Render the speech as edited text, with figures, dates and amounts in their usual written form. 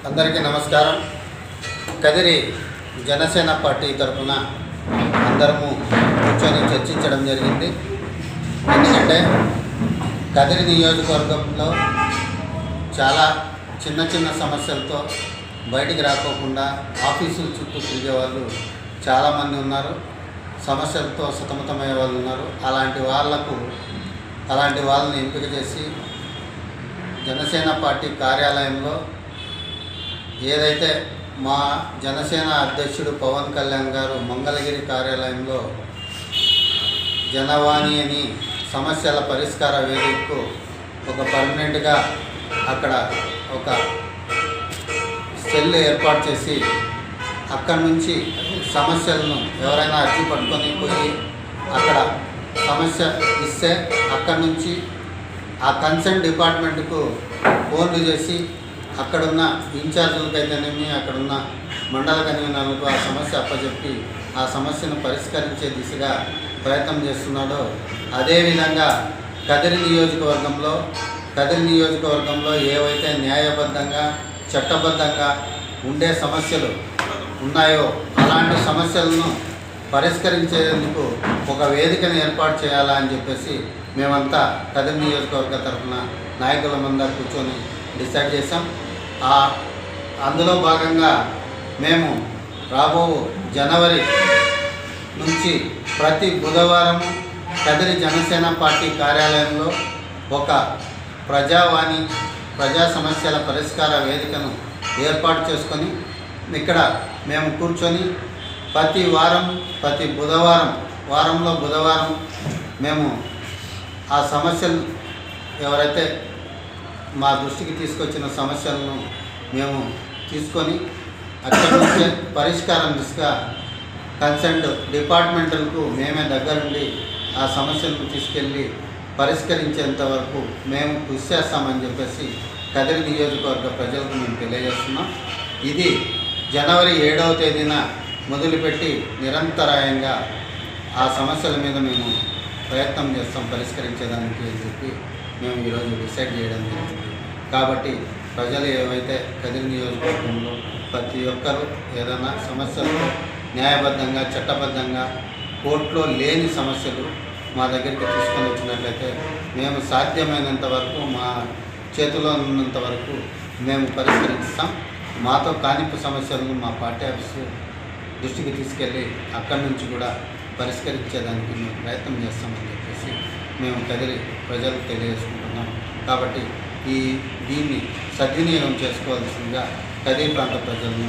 అందరికీ నమస్కారం. కదిరి జనసేన పార్టీ తరఫున అందరము కూర్చొని చర్చించడం జరిగింది. ఎందుకంటే కదిరి నియోజకవర్గంలో చాలా చిన్న చిన్న సమస్యలతో బయటికి రాకోకుండా ఆఫీసుల చుట్టూ తిరిగే వాళ్ళు చాలామంది ఉన్నారు. సమస్యలతో సతమతమయ్యే వాళ్ళు ఉన్నారు. అలాంటి వాళ్ళని ఎంపిక చేసి జనసేన పార్టీ కార్యాలయంలో ఏదైతే మా జనసేన అధ్యక్షుడు పవన్ కళ్యాణ్ గారు మంగళగిరి కార్యాలయంలో జనవాణి అని సమస్యల పరిష్కార వేదికకు ఒక పర్మనెంట్గా అక్కడ ఒక సెల్ ఏర్పాటు చేసి అక్కడి నుంచి సమస్యలను ఎవరైనా అర్జీ పట్టుకొని పోయి అక్కడ సమస్య ఇస్తే అక్కడి నుంచి ఆ కన్సర్న్ డిపార్ట్మెంట్కు ఫోన్లు చేసి అక్కడున్న ఇన్ఛార్జీలకు అయితేనేమి అక్కడున్న మండల కన్వీనర్లకు ఆ సమస్య అప్పచెప్పి ఆ సమస్యను పరిష్కరించే దిశగా ప్రయత్నం చేస్తున్నాడో అదేవిధంగా కదిరి నియోజకవర్గంలో ఏవైతే న్యాయబద్ధంగా చట్టబద్ధంగా ఉండే సమస్యలు ఉన్నాయో అలాంటి సమస్యలను పరిష్కరించేందుకు ఒక వేదికను ఏర్పాటు చేయాలా అని చెప్పేసి మేమంతా కదిరి నియోజకవర్గ తరఫున నాయకులమంతా కూర్చొని డిసైడ్ చేసాం. అందులో భాగంగా మేము రాబో జనవరి నుంచి ప్రతి బుధవారము కదిరి జనసేన పార్టీ కార్యాలయంలో ఒక ప్రజావాణి ప్రజా సమస్యల పరిష్కార వేదికను ఏర్పాటు చేసుకొని ఇక్కడ మేము కూర్చొని ప్రతి వారంలో బుధవారం మేము ఆ సమస్యలు ఎవరైతే మా దృష్టికి తీసుకొచ్చిన సమస్యలను మేము తీసుకొని అక్కడి నుంచే పరిష్కారం దిశగా కన్సర్న్డ్ డిపార్ట్మెంట్లకు మేమే దగ్గరుండి ఆ సమస్యలను తీసుకెళ్ళి పరిష్కరించేంత వరకు మేము కృషి చేస్తామని చెప్పేసి కదిరి నియోజకవర్గ ప్రజలకు మేము తెలియజేస్తున్నాం. ఇది జనవరి 7వ తేదీన మొదలుపెట్టి నిరంతరాయంగా ఆ సమస్యల మీద మేము ప్రయత్నం చేస్తాం పరిష్కరించేదానికి అని చెప్పి మేము ఈరోజు డిసైడ్ చేయడం జరిగింది. కాబట్టి ప్రజలు ఏవైతే కదిరి నియోజకవర్గంలో ప్రతి ఒక్కరూ ఏదైనా సమస్యలు న్యాయబద్ధంగా చట్టబద్ధంగా కోర్టులో లేని సమస్యలు మా దగ్గరికి తీసుకొని వచ్చినట్లయితే మేము సాధ్యమైనంత వరకు మా చేతిలో ఉన్నంత వరకు మేము పరిష్కరిస్తాం. మాతో కానిపు సమస్యలను మా పార్టీ ఆఫీసు దృష్టికి తీసుకెళ్ళి అక్కడి నుంచి కూడా పరిష్కరించేదానికి మేము ప్రయత్నం చేస్తామని చెప్పేసి మేము కదిరి ప్రజలకు తెలియజేసుకుంటున్నాం. కాబట్టి దీన్ని సద్వినియోగం చేసుకోవాల్సిందిగా కదిరి ప్రాంత ప్రజలను